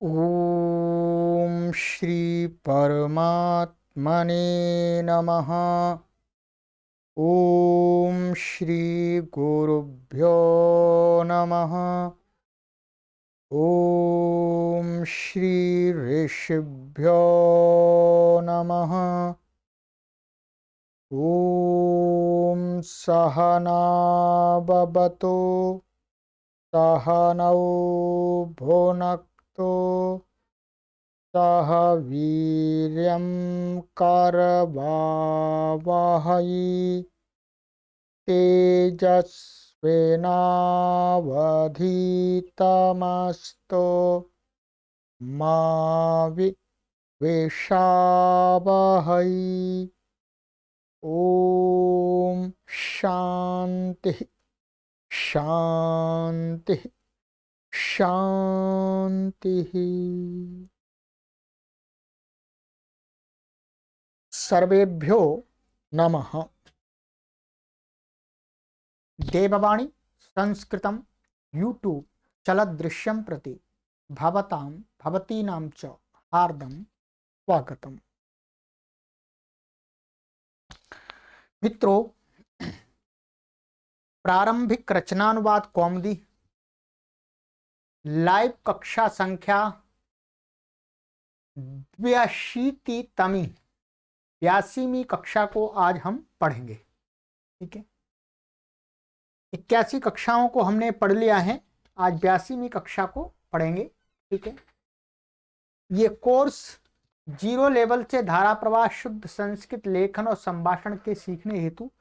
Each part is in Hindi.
ओम श्री परमात्मने नमः। ओम श्री गुरुभ्यो नमः। ओम श्री ऋषिभ्यो नमः। ओम सहना भवतु सहनौ भुनक्तु सह वीर्यं करवावहै तेजस्विनावधीतमस्तु मा विद्विषावहै। ओम शांति शांति शांति। सर्वेभ्यो नमः। देववाणी संस्कृतं यूट्यूब चलदृश्यं प्रति भवतां भवतीनां च हार्दं स्वागतम्। मित्रों, प्रारंभिक रचनानुवाद कौमुदी लाइव कक्षा संख्या 82वीं कक्षा को आज हम पढ़ेंगे। ठीक है, 81 कक्षाओं को हमने पढ़ लिया है, आज 82वीं कक्षा को पढ़ेंगे। ठीक है, ये कोर्स 0 लेवल से धारा प्रवाह शुद्ध संस्कृत लेखन और संभाषण के सीखने हेतु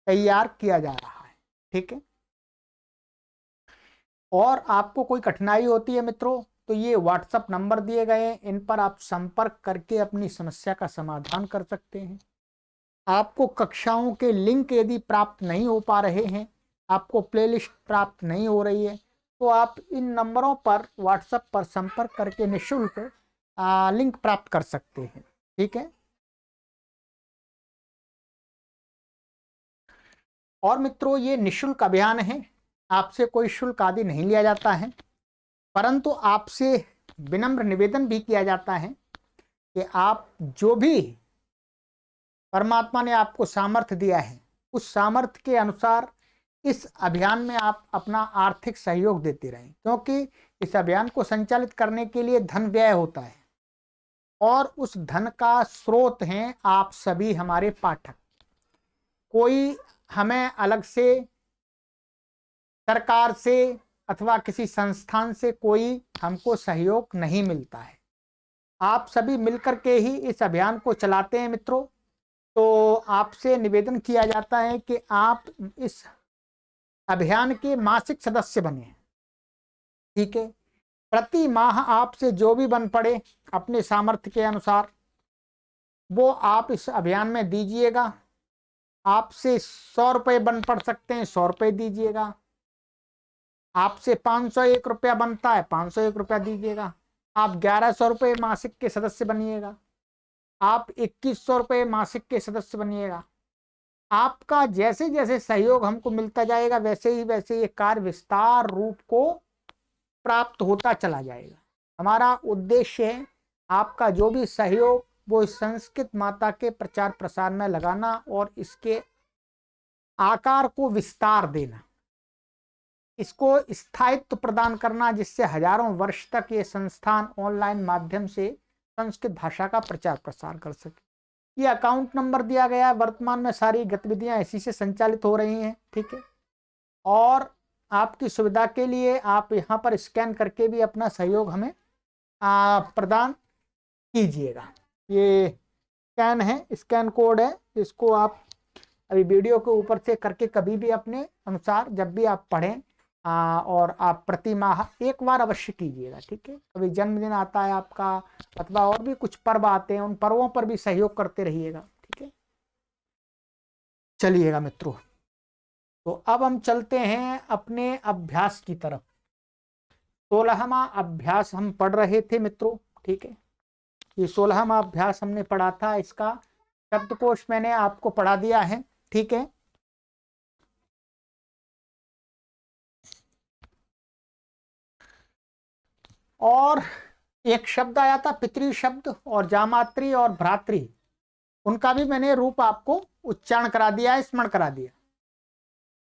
तैयार किया जा रहा है। ठीक है, और आपको कोई कठिनाई होती है मित्रों, तो ये व्हाट्सएप नंबर दिए गए हैं, इन पर आप संपर्क करके अपनी समस्या का समाधान कर सकते हैं। आपको कक्षाओं के लिंक यदि प्राप्त नहीं हो पा रहे हैं, आपको प्लेलिस्ट प्राप्त नहीं हो रही है, तो आप इन नंबरों पर व्हाट्सएप पर संपर्क करके निःशुल्क लिंक प्राप्त कर सकते हैं। ठीक है, और मित्रों ये निःशुल्क अभियान है, आपसे कोई शुल्क आदि नहीं लिया जाता है, परंतु आपसे विनम्र निवेदन भी किया जाता है कि आप जो भी परमात्मा ने आपको सामर्थ्य दिया है, उस सामर्थ्य के अनुसार इस अभियान में आप अपना आर्थिक सहयोग देते रहें, क्योंकि इस अभियान को संचालित करने के लिए धन व्यय होता है और उस धन का स्रोत हैं आप सभी हमारे पाठक। कोई हमें अलग से सरकार से अथवा किसी संस्थान से कोई हमको सहयोग नहीं मिलता है, आप सभी मिलकर के ही इस अभियान को चलाते हैं मित्रों। तो आपसे निवेदन किया जाता है कि आप इस अभियान के मासिक सदस्य बने। ठीक है, प्रति माह आपसे जो भी बन पड़े अपने सामर्थ्य के अनुसार वो आप इस अभियान में दीजिएगा। आपसे 100 रुपये बन पड़ सकते हैं, 100 रुपये दीजिएगा। आपसे 501 रुपया बनता है, 501 रुपया दीजिएगा। आप 1100 रुपये मासिक के सदस्य बनिएगा, आप 2100 रुपये मासिक के सदस्य बनिएगा। आपका जैसे जैसे सहयोग हमको मिलता जाएगा वैसे ही ये कार्य विस्तार रूप को प्राप्त होता चला जाएगा। हमारा उद्देश्य है आपका जो भी सहयोग वो इस संस्कृत माता के प्रचार प्रसार में लगाना और इसके आकार को विस्तार देना, इसको स्थायित्व प्रदान करना, जिससे हजारों वर्ष तक ये संस्थान ऑनलाइन माध्यम से संस्कृत भाषा का प्रचार प्रसार कर सके। ये अकाउंट नंबर दिया गया है, वर्तमान में सारी गतिविधियां इसी से संचालित हो रही हैं। ठीक है, और आपकी सुविधा के लिए आप यहाँ पर स्कैन करके भी अपना सहयोग हमें प्रदान कीजिएगा। ये स्कैन है, स्कैन कोड है, इसको आप अभी वीडियो के ऊपर से करके कभी भी अपने अनुसार जब भी आप पढ़ें और आप प्रति माह एक बार अवश्य कीजिएगा। ठीक है, कभी जन्मदिन आता है आपका अथवा और भी कुछ पर्व आते हैं, उन पर्वों पर भी सहयोग करते रहिएगा। ठीक है, चलिएगा मित्रों, तो अब हम चलते हैं अपने अभ्यास की तरफ। 16वां अभ्यास हम पढ़ रहे थे मित्रों। ठीक है, ये 16वां अभ्यास हमने पढ़ा था, इसका शब्दकोश मैंने आपको पढ़ा दिया है। ठीक है, और एक शब्द आया था पितृ शब्द, और जामात्री और भ्रातृ, उनका भी मैंने रूप आपको उच्चारण करा दिया है, स्मरण करा दिया।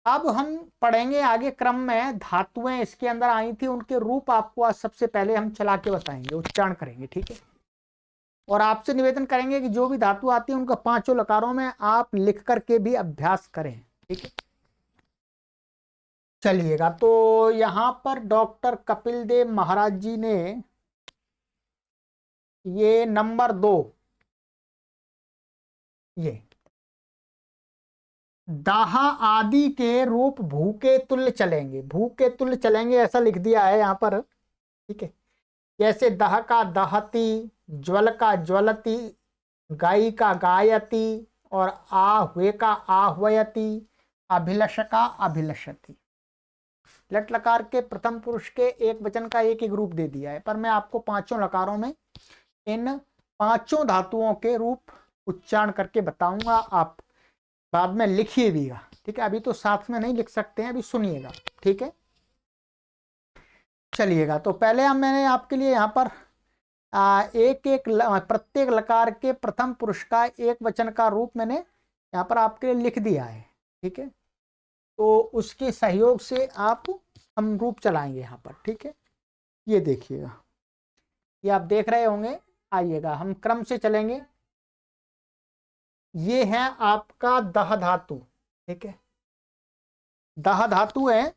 अब हम पढ़ेंगे आगे क्रम में, धातुएं इसके अंदर आई थी, उनके रूप आपको आज सबसे पहले हम चला के बताएंगे, उच्चारण करेंगे, ठीक है। और आपसे निवेदन करेंगे कि जो भी धातु आती है उनका पांचों लकारों में आप लिख करके भी अभ्यास करें, ठीक है। चलिएगा, तो यहां पर डॉक्टर कपिल देव महाराज जी ने ये नंबर 2, ये दाहा आदि के रूप भू के तुल्य चलेंगे, भू के तुल्य चलेंगे ऐसा लिख दिया है यहाँ पर, ठीक है। जैसे दह का दहती, ज्वल का ज्वलती, गाई का गायती, और आह्वे का आह्वयती, अभिलष का अभिलषति। लट लकार के प्रथम पुरुष के एक वचन का एक एक रूप दे दिया है, पर मैं आपको पांचों लकारों में इन पांचों धातुओं के रूप उच्चारण करके बताऊंगा, आप बाद में लिखिए भी, ठीक है। अभी तो साथ में नहीं लिख सकते हैं, अभी सुनिएगा, ठीक है। चलिएगा, तो पहले मैंने आपके लिए यहाँ पर एक एक प्रत्येक लकार के प्रथम पुरुष का एक वचन का रूप मैंने यहाँ पर आपके लिए लिख दिया है, ठीक है। तो उसके सहयोग से हम रूप चलाएंगे यहाँ पर, ठीक है। ये देखिएगा, ये आप देख रहे होंगे। आइएगा, हम क्रम से चलेंगे। ये है आपका दह धातु, ठीक है। दह धातु है,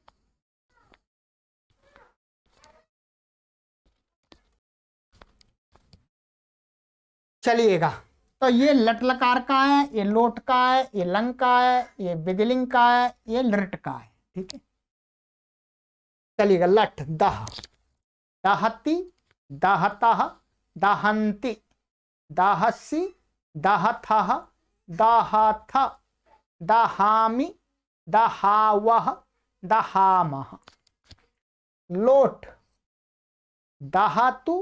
चलिएगा। तो ये लट लकार का है, ये लोट का है, ये लंग का है, ये विदिलिंग का है, ये लृट का है, ठीक है। चलिएगा, लट दह, दहती, दहतः, दहंती, दाहसी, दाहथः, दाहथ, दाहामि, दाहावः, दाहामः। लोट दाहतु,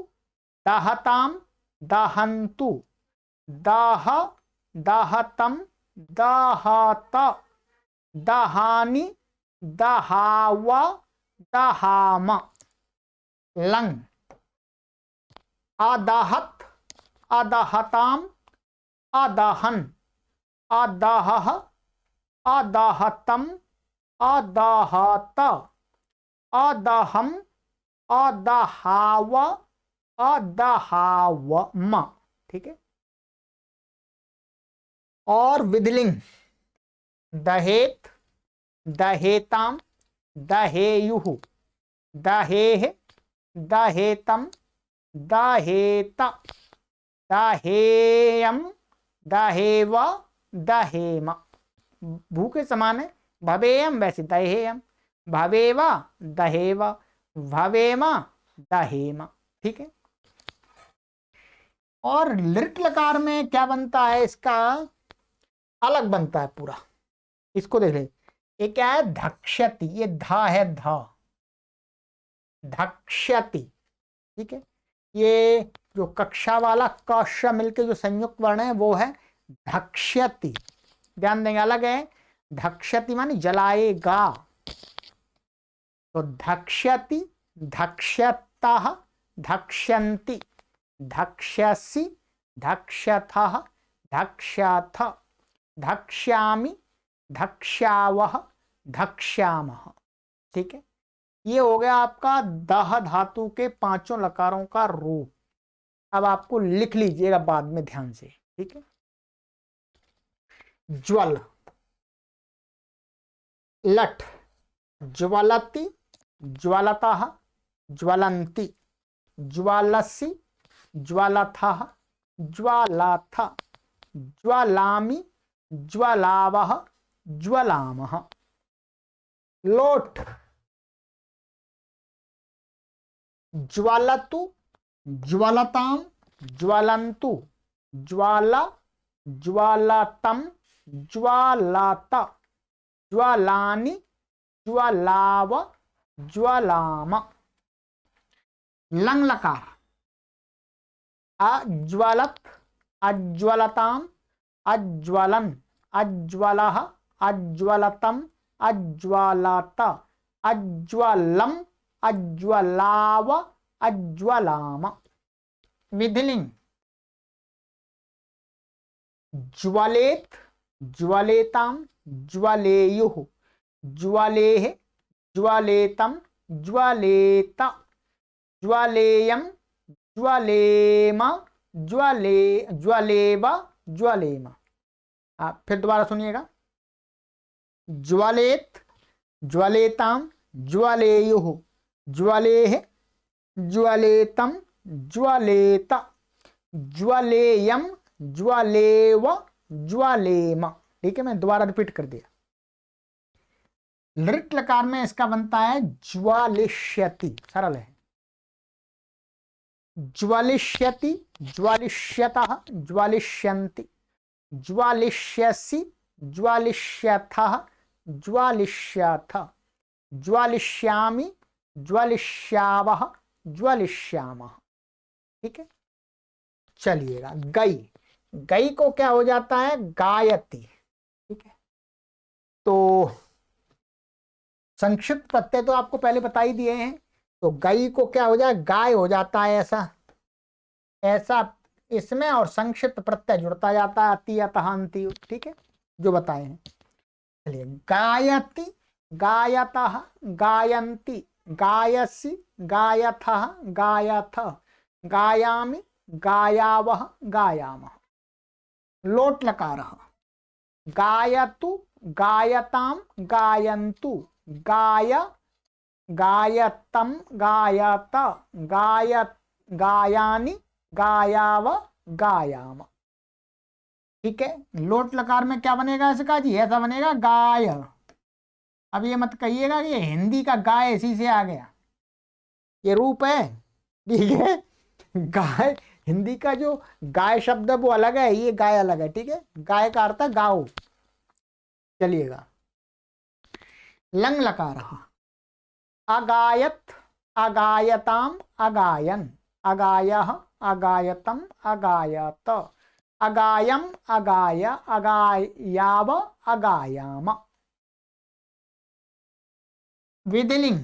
दाहताम, दाहन्तु, दाह, दाहतम, दाहत, दाहानि, दाहाव, दाहाम। लंग आदाहत, आदाहताम, आदाहन, आदाहः, आदाहतम, आदाहत, आदाहम, आदाहाव, आदाहावम, ठीक है। और विदलिंग दहेत, दहेताम, दहेयुः, दहेह, दहेतम, दहेत, दहेयम, दहेव, दहेम। भू के समान है, भवेयम वैसे दहेयम, भवेवा दहेव, भवेमा दहेम, ठीक है। और लृट लकार में क्या बनता है, इसका अलग बनता है पूरा। इसको देख ले, ये क्या है, धक्ष्यति, ये धा है, धा, धक्ष्यति, ठीक है। ये जो कक्षा वाला कश मिलके जो संयुक्त वर्ण है वो है धक्ष्यति, ध्यान देंगे, अलग है। धक्ष्यति मानी जलाएगा, तो धक्ष्यति, धक्ष्यतः, धक्ष्यन्ति, धक्ष्यसि, धक्ष्यथः, धक्ष्यथ, धक्ष्यामि, धक्ष्यावः, धक्ष्यामः, ठीक है। ये हो गया आपका दह धातु के पांचों लकारों का रूप। अब आपको लिख लीजिएगा बाद में ध्यान से, ठीक है। ज्वल, लट, ज्वलति, ज्वलतः, ज्वलन्ति, ज्वालसि, ज्वालथः, ज्वालाथ, ज्वालामि, ज्वालावः, ज्वलामः। लोट, ज्वलतु, ज्वलताम, ज्वलन्तु, ज्वाला, ज्वालतम, ज्वालात, ज्वालानि, ज्वालाव, ज्वालाम। लंग लकार अज्वलत, अज्वलताम, अज्वलन, अज्वलः, अज्वलतम, अज्वलत, अज्वलम, अज्वलाव, अज्वलाम। विधिलिंग ज्वलेत, ज्वलेताम, ज्वलेयुः, ज्वलेः, ज्वलेतम, ज्वलेत, ज्वलेयम, ज्वलेम, ज्वले, ज्वलेव, ज्वलेम। फिर दोबारा सुनिएगा। ज्वलेत, ज्वलेताम, ज्वलेयुः, ज्वलेः, ज्वलेतम, ज्वलेत, ज्वलेयम, ज्वलेव, ज्वलेम। ठीक है, मैं दोबारा रिपीट कर दिया। लृट लकार में इसका बनता है ज्वालिष्यति, सरल है। ज्वालिष्यति, ज्वालिष्यतः, ज्वालिष्यन्ति, ज्वालिष्यसि, ज्वालिष्यथः, ज्वालिष्यथ, ज्वालिष्यामि, ज्वालिष्यावः, ज्वालिष्यामः। ठीक है, चलिएगा। गई, गई को क्या हो जाता है? गायति। ठीक है, तो संक्षिप्त प्रत्यय तो आपको पहले बता ही दिए हैं। तो गई को क्या हो जाए? गाय हो जाता है, ऐसा ऐसा इसमें, और संक्षिप्त प्रत्यय जुड़ता जाता है, अति, अतः, अंति। ठीक है, जो बताए हैं। चलिए, गायति, गायतः, गायन्ति, गायसि, गायथः, गायथ, गायामि, गायावः, गायामः। लोट लकारः गायतु, गायताम, गायन्तु, गाय, गायतम, गायत, गायत, गायानि, गायाव, गायाम। ठीक है, लोट लकार में क्या बनेगा इसका जी? ऐसा बनेगा गाय। अब ये मत कहिएगा कि हिंदी का गाय इसी से आ गया, ये रूप है। ठीक है, गाय हिंदी का जो गाय शब्द है वो अलग है, ये गाय अलग है। ठीक है, गाय का अर्थ है गाओ। चलिएगा, लंग लकार अगायत, अगायताम, अगायन, अगायः, अगायतम, अगायत, अगायम, अगाय, अगायाव, अगायाम। विधिलिंग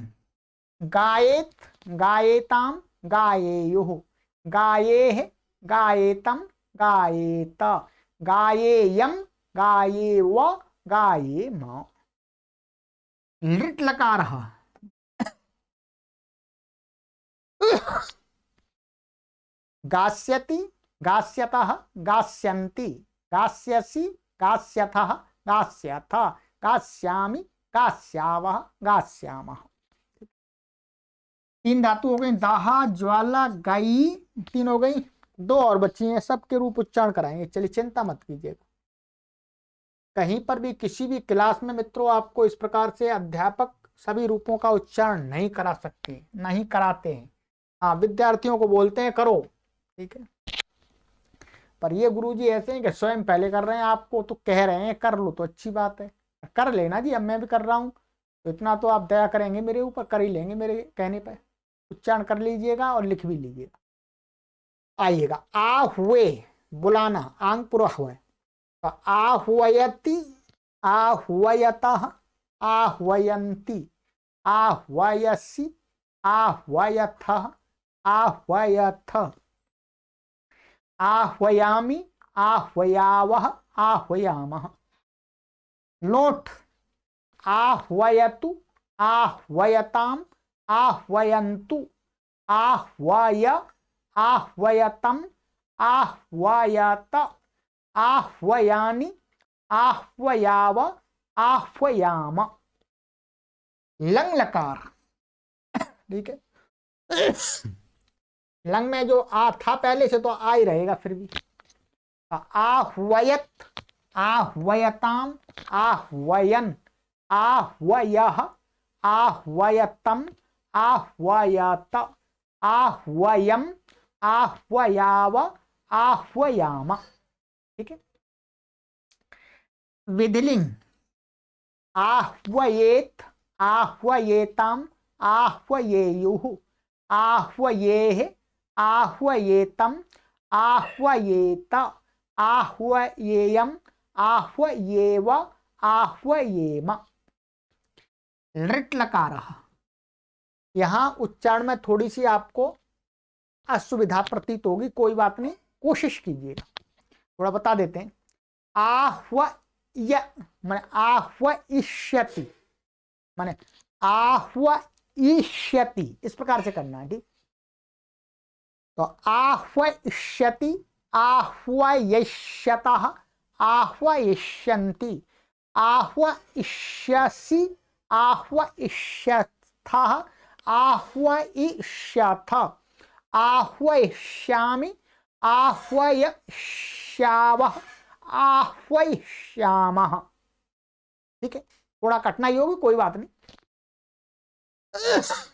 गायेत, गायेताम, गायेयुः, गायेः, गायेतम, गायेत, गायेयम, गायेव, गायेम। लृट लकारः गास्यति, गास्यतः, गास्यन्ति, गास्यसि, गास्यथः, गास्यथ, गास्यामि, गास्यावः, गास्यामः। 3 धातु हो गई, दाहा, ज्वाला, गाई, 3 हो गई। 2 और बची हैं, सबके रूप उच्चारण कराएंगे। चलिए, चिंता मत कीजिएगा। कहीं पर भी किसी भी क्लास में मित्रों आपको इस प्रकार से अध्यापक सभी रूपों का उच्चारण नहीं करा सकते, नहीं कराते हैं। हाँ, विद्यार्थियों को बोलते हैं करो, ठीक है, पर ये गुरुजी ऐसे हैं कि स्वयं पहले कर रहे हैं, आपको तो कह रहे हैं कर लो, तो अच्छी बात है, कर लेना जी। अब मैं भी कर रहा हूँ, तो इतना तो आप दया करेंगे मेरे ऊपर, कर ही लेंगे मेरे कहने पर। उच्चारण कर लीजिएगा और लिख भी लीजिएगा। आइएगा, आ हुए, बुलाना, आंग पूरा हुआ है। आह्वयति, आह्वयतः, आह्वयन्ति, आह्वयसि, आह्वयथः, आह्वयथ, आह्वयामि, आह्वयावः, आह्वयामः। लोट आह्वयतु, आह्वयताम, आह्वयन्तु, आह्वय, आह्वयतम, आह्वयत, आह्वयानि, आह्वयाव, आह्वयाम। लंग लकार, ठीक है, लंग में जो आ था पहले से, तो आ ही रहेगा फिर भी। आह्वयत, आह्वयताम, आह्वयन, आह्वयः, आह्वयतम, आह्वयत, आह्वयम, आह्वयाव, आह्वयाम। ठीक है, विधिलिंग आह्वयेत, आह्वयेताम, आह्वयेयुः, आह्वयेः, आह्वयेतम, आह्वयेत, आह्वयेयम, आह्वयेव, आह्वयेम। लृट लकारः, यहां उच्चारण में थोड़ी सी आपको असुविधा प्रतीत होगी, कोई बात नहीं, कोशिश कीजिएगा। थोड़ा बता देते हैं। माने आह्वयिष्यति, माने आह्वयिष्यति, इस प्रकार से करना है, ठीक। तो आह्वयिष्यति, आह्वयिष्यतः, आह्वयिष्यन्ति, आह्वयिष्यसि, आह्वयिष्यथः, आह्वयिष्यथ, आह्वयिष्यामि, आह्वयिष्यावः, आह्वयिष्यामः। ठीक है, थोड़ा कठिनाई होगी, कोई बात नहीं।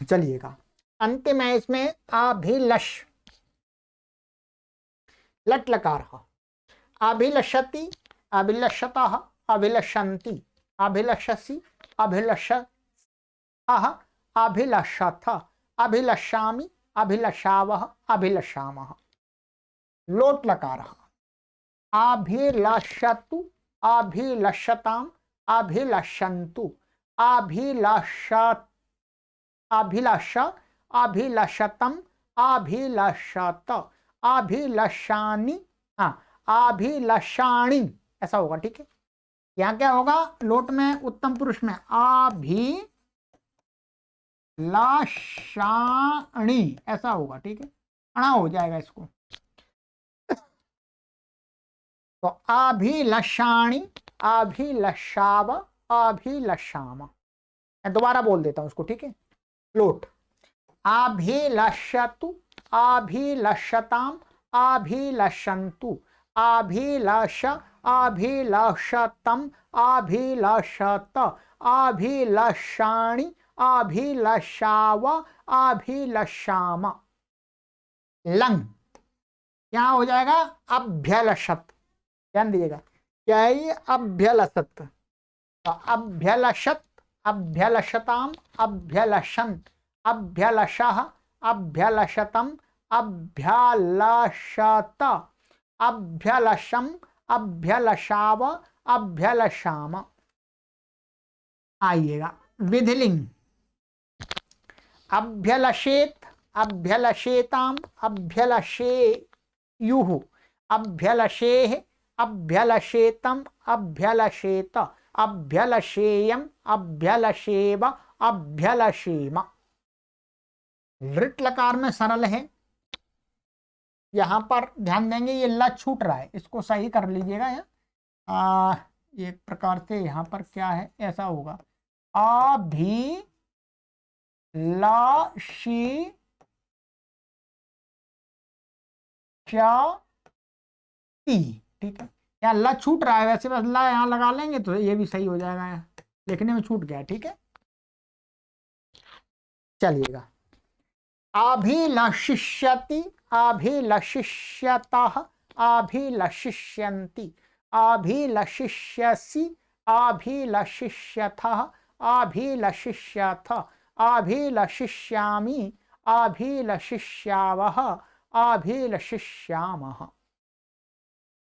चलिएगा, अंतिम है इसमें अभिलष, लट लकार, अभिलषति, अभिलषतः, अभिलषन्ति, अभिलषसि, अभिलषतः, अभिलषथ, अभिलषामि, अभिलषावः, अभिलषामः। लोट लकार, अभिलषतु, अभिलषताम्, अभिलषन्तु, अभिलषत, अभिलष, अभिलषतम्, अभिलषत, अभिलषानि, अभिलषाणि, ऐसा होगा, ठीक है। यहाँ क्या होगा, लोट में उत्तम पुरुष में अभिलषाणि ऐसा होगा, ठीक है, अणा हो जाएगा इसको। तो अभिलषाणि, अभिलषाव, अभिलषाम। मैं दोबारा बोल देता हूं उसको, ठीक है। लोट, अभिलषतु, अभिलषताम्, अभिलषन्तु, अभिलष, अभिलषतम्, अभिलषत, अभिलषाणि, अभिलषाव, अभिलषाम। लंग क्या हो जाएगा, अभ्यलषत, ध्यान दीजिएगा, क्या है ये, अभ्यलषत। तो अभ्यलषत, अभ्यलषताम्, अभ्यलषन्, अभ्यलषः, अभ्यलषतम्, अभ्यलषत, अभ्यलषम्, अभ्यलषाव, अभ्यलषाम। आइएगा विधिलिंग, अभ्यलषेत, अभ्यलषेताम्, अभ्यलषेयुः, अभ्यलषेः, अभ्यलषेतम्, अभ्यलषेत, अभ्यलषेयम्, अभ्यलषेव, अभ्यलषेम। लृट लकार में सरल है, यहां पर ध्यान देंगे, ये ल छूट रहा है, इसको सही कर लीजिएगा। एक प्रकार से यहां पर क्या है, ऐसा होगा, अभिलषि, ठीक है। यहाँ ल छूट रहा है, वैसे बस ल यहाँ लगा लेंगे तो ये भी सही हो जाएगा, यहाँ लिखने में छूट गया, ठीक है। चलिएगा, अभिलषिष्यति, अभिलषिष्यतः, अभिलषिष्यन्ति, अभिलषिष्यसि, अभिलषिष्यथः, अभिलषिष्यथ, अभिलषिष्यामि, अभिलषिष्यावः, अभिलषिष्यामः।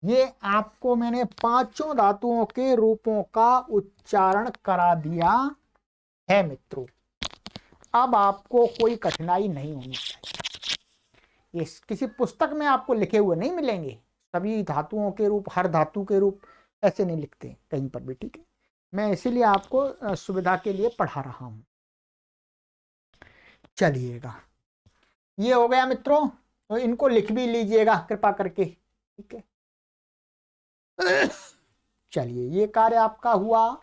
ये आपको मैंने पांचों धातुओं के रूपों का उच्चारण करा दिया है मित्रों। अब आपको कोई कठिनाई नहीं होनी चाहिए। ये किसी पुस्तक में आपको लिखे हुए नहीं मिलेंगे, सभी धातुओं के रूप, हर धातु के रूप ऐसे नहीं लिखते कहीं पर भी, ठीक है। मैं इसीलिए आपको सुविधा के लिए पढ़ा रहा हूं। चलिएगा, ये हो गया मित्रों, तो इनको लिख भी लीजिएगा कृपा करके, ठीक है। चलिए, ये कार्य आपका हुआ।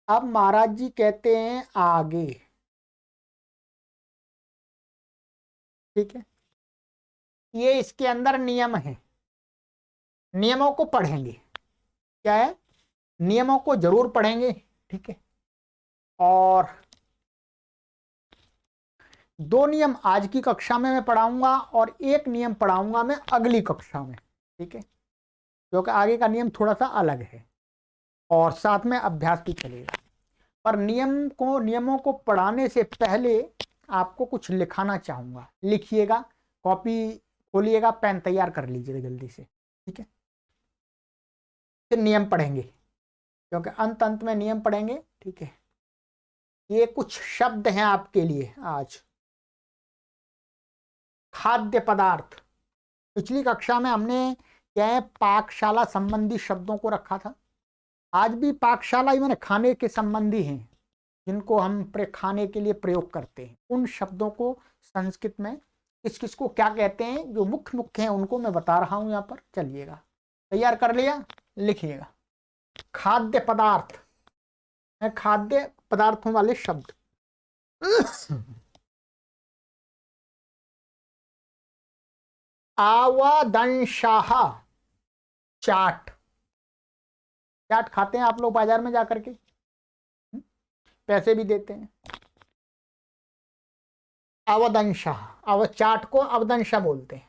अब महाराज जी कहते हैं आगे, ठीक है। ये इसके अंदर नियम है, नियमों को पढ़ेंगे, क्या है, नियमों को जरूर पढ़ेंगे, ठीक है। और दो नियम आज की कक्षा में मैं पढ़ाऊंगा और एक नियम पढ़ाऊंगा मैं अगली कक्षा में, ठीक है, क्योंकि आगे का नियम थोड़ा सा अलग है और साथ में अभ्यास भी चलेगा। पर नियमों को पढ़ाने से पहले आपको कुछ लिखाना चाहूंगा, लिखिएगा, कॉपी खोलिएगा, पेन तैयार कर लीजिएगा जल्दी से, ठीक है। फिर नियम पढ़ेंगे, क्योंकि अंत में नियम पढ़ेंगे, ठीक है। ये कुछ शब्द हैं आपके लिए आज, खाद्य पदार्थ। पिछली कक्षा में हमने क्या है पाकशाला संबंधी शब्दों को रखा था। आज भी पाकशाला ही माने खाने के संबंधी हैं, जिनको हम खाने के लिए प्रयोग करते हैं। उन शब्दों को संस्कृत में किस किस को क्या कहते हैं, जो मुख्य मुख्य हैं उनको मैं बता रहा हूं यहाँ पर। चलिएगा, तैयार कर लिया, लिखिएगा। खाद्य पदार्थ है, खाद्य पदार्थों वाले शब्द। आवदंशाह, चाट। चाट खाते हैं आप लोग बाजार में जाकर के, पैसे भी देते हैं। अवदंशाह, अव चाट को अवदंशा बोलते हैं।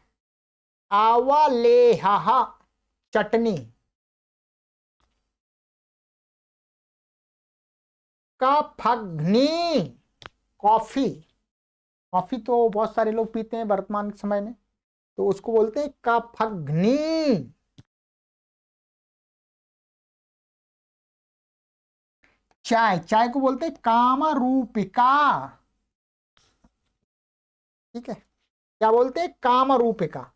आवलेहा, चटनी। कफग्नि, कॉफी। कॉफी तो बहुत सारे लोग पीते हैं वर्तमान समय में, तो उसको बोलते हैं कफग्नि। चाय, चाय को बोलते हैं कामरूपिका। ठीक है, क्या बोलते हैं, कामरूपिका।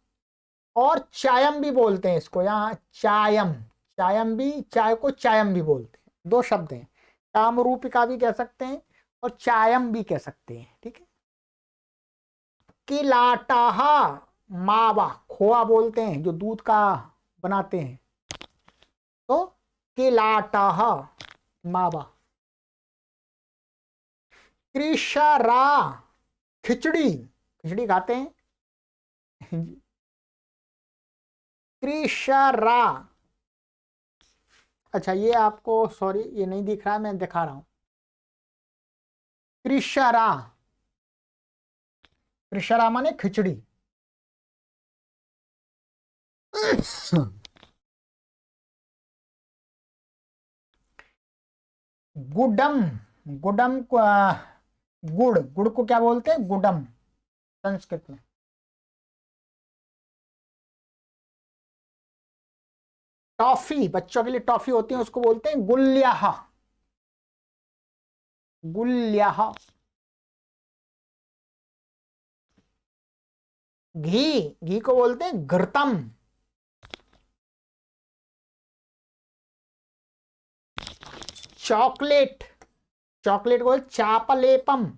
और चायम भी बोलते हैं इसको, यहाँ चायम, चायम भी, चाय को चायम भी बोलते हैं। दो शब्द हैं, कामरूपिका भी कह सकते हैं और चायम भी कह सकते हैं। ठीक है। किलाटाहा, मावा, खोआ बोलते हैं जो दूध का बनाते हैं, तो किलाटाहा, मावा। कृषरा, खिचड़ी, खिचड़ी खाते हैं। कृषरा। अच्छा, ये आपको सॉरी ये नहीं दिख रहा है, मैं दिखा रहा हूं। कृषरा, कृषरा माने खिचड़ी। गुडम, गुडम को गुड़, गुड़ को क्या बोलते हैं, गुडम संस्कृत में। टॉफी, बच्चों के लिए टॉफी होती है, उसको बोलते हैं गुल्याहा, गुल्याहा। घी, घी को बोलते हैं घृतम। चॉकलेट, चॉकलेट को चापलेपम।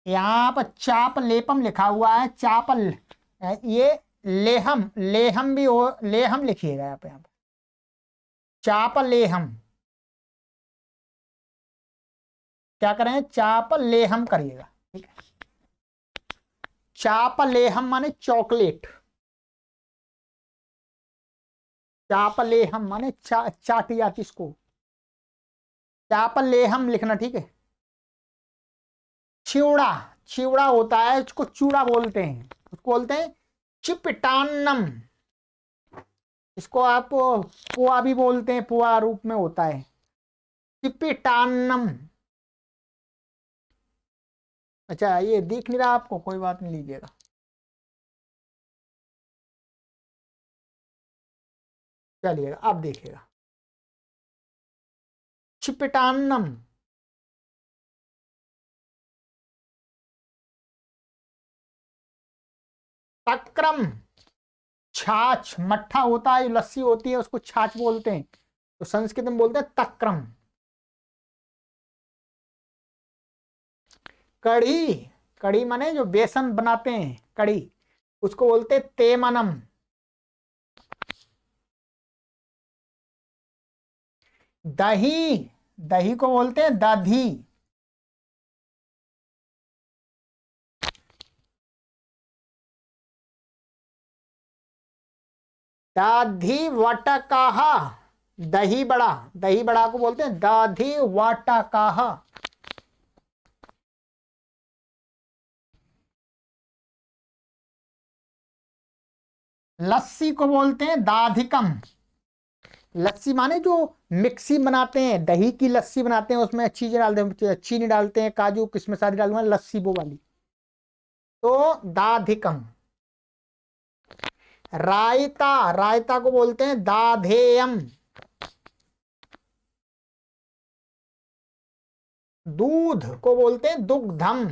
यहाँ पर चाप लेपम लिखा हुआ है, चापल। ये लेहम, लेहम भी हो, लेहम लिखिएगा यहाँ पे, यहाँ पे चाप लेहम। क्या करें, चाप लेहम करिएगा। ठीक है, चाप लेहम माने चॉकलेट, चाप लेहम माने चाटी जाती इसको, चाप लेहम लिखना। ठीक है। चिवड़ा, चिवड़ा होता है, इसको चूड़ा बोलते हैं, उसको बोलते हैं चिपटान्नम। इसको आप पुआ भी बोलते हैं, पुआ रूप में होता है, चिपिटान्नम। अच्छा, ये दिख नहीं रहा आपको, कोई बात नहीं, लीजिएगा। चलिएगा, अब देखिएगा, चिपिटान्नम। तक्रम, छाछ, मट्ठा होता है, लस्सी होती है, उसको छाछ बोलते हैं, तो संस्कृत में बोलते हैं तक्रम। कढ़ी, कढ़ी माने जो बेसन बनाते हैं, कढ़ी, उसको बोलते हैं तेमनम। दही, दही को बोलते हैं दधी। दाधी वटकाह, दही बड़ा, दही बड़ा को बोलते हैं दाधी वटकाह। लस्सी को बोलते हैं दाधिकम। लस्सी माने जो मिक्सी बनाते हैं, दही की लस्सी बनाते हैं, उसमें चीजें डालते हैं, चीनी डालते हैं, काजू किशमिश आदि डालते हैं, लस्सी वो वाली, तो दाधिकम। रायता, रायता को बोलते हैं दाधेयम। दूध को बोलते हैं दुग्धम।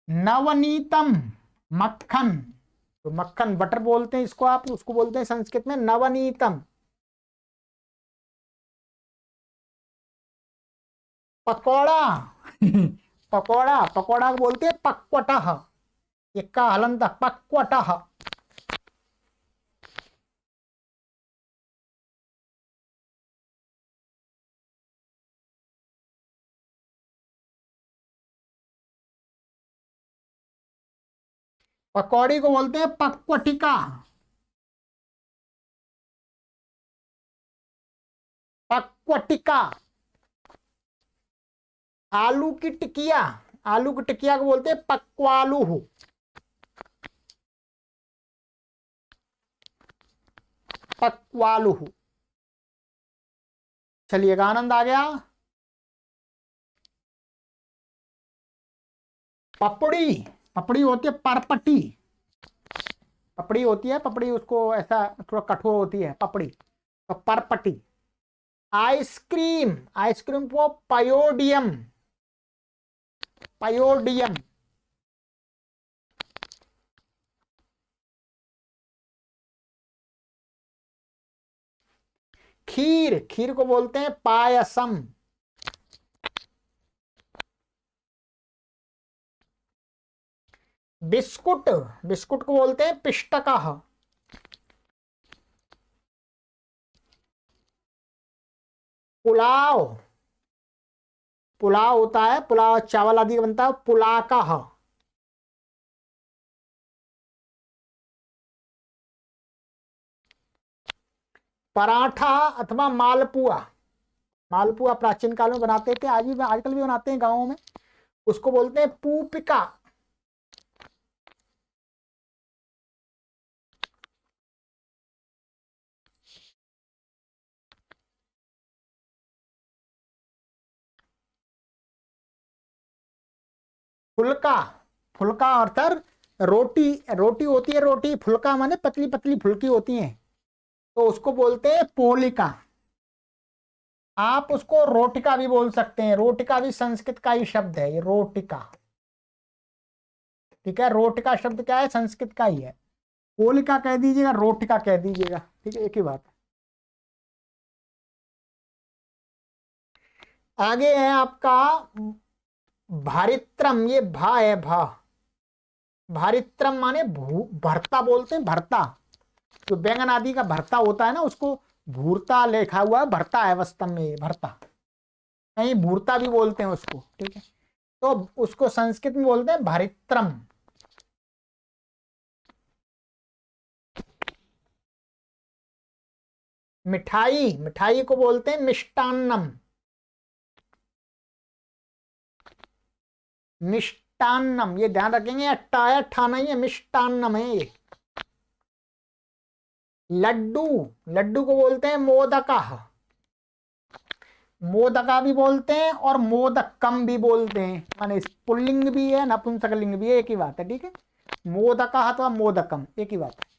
नवनीतम मक्खन, तो मक्खन बटर बोलते हैं इसको, आप उसको बोलते हैं संस्कृत में नवनीतम। पकौड़ा पकौड़ा, पकौड़ा को बोलते हैं पक्वटः, इक्का हलंत पक्वटः। पकौड़ी को बोलते हैं पक्वटिका, पक्वटिका। आलू की टिकिया, आलू की टिकिया को बोलते हैं पक्वालू, पक्वालू। चलिएगा, आनंद आ गया। पपड़ी, पपड़ी होती है परपटी, पपड़ी होती है, पपड़ी उसको ऐसा थोड़ा कठोर होती है पपड़ी, तो परपटी। आइसक्रीम, आइसक्रीम को पयोडियम, पयोडियम। खीर, खीर को बोलते हैं पायसम। बिस्कुट, बिस्कुट को बोलते हैं पिष्टकः। पुलाव, पुलाव होता है, पुलाव चावल आदि का बनता है, पुलाकः। पराठा अथवा मालपुआ, मालपुआ प्राचीन काल में बनाते थे, आज भी आजकल भी बनाते हैं गांवों में, उसको बोलते हैं पूपिका। फुल्का, फुल्का अर्थात रोटी, रोटी होती है रोटी, फुल्का माने पतली पतली फुल्की होती हैं, तो उसको बोलते हैं पोलिका। आप उसको रोटिका भी बोल सकते हैं, रोटिका भी संस्कृत का ही शब्द है, ये रोटिका। ठीक है, रोटिका शब्द क्या है, संस्कृत का ही है। पोलिका कह दीजिएगा, रोटिका कह दीजिएगा, ठीक है, एक ही बात है। आगे है आपका भारित्रम, ये भा है, भा। भारित्रम माने भरता बोलते हैं, भरता, जो बैंगन आदि का भरता होता है ना, उसको भूरता लिखा हुआ है, भरता है वास्तव में, भरता, कहीं भूरता भी बोलते हैं उसको, ठीक है। तो उसको संस्कृत में बोलते हैं भारित्रम। मिठाई, मिठाई को बोलते हैं मिष्टान्नम, मिष्टान्नम, ये ध्यान रखेंगे, अट्टा है, ठा नहीं है, मिष्टान्नम है ये। लड्डू, लड्डू को बोलते हैं मोदका, मोदका भी बोलते हैं और मोदकम भी बोलते हैं, माने पुल्लिंग भी है नपुंसकलिंग भी है, एक ही बात है, ठीक है। मोदका अथवा मोदकम एक ही बात है।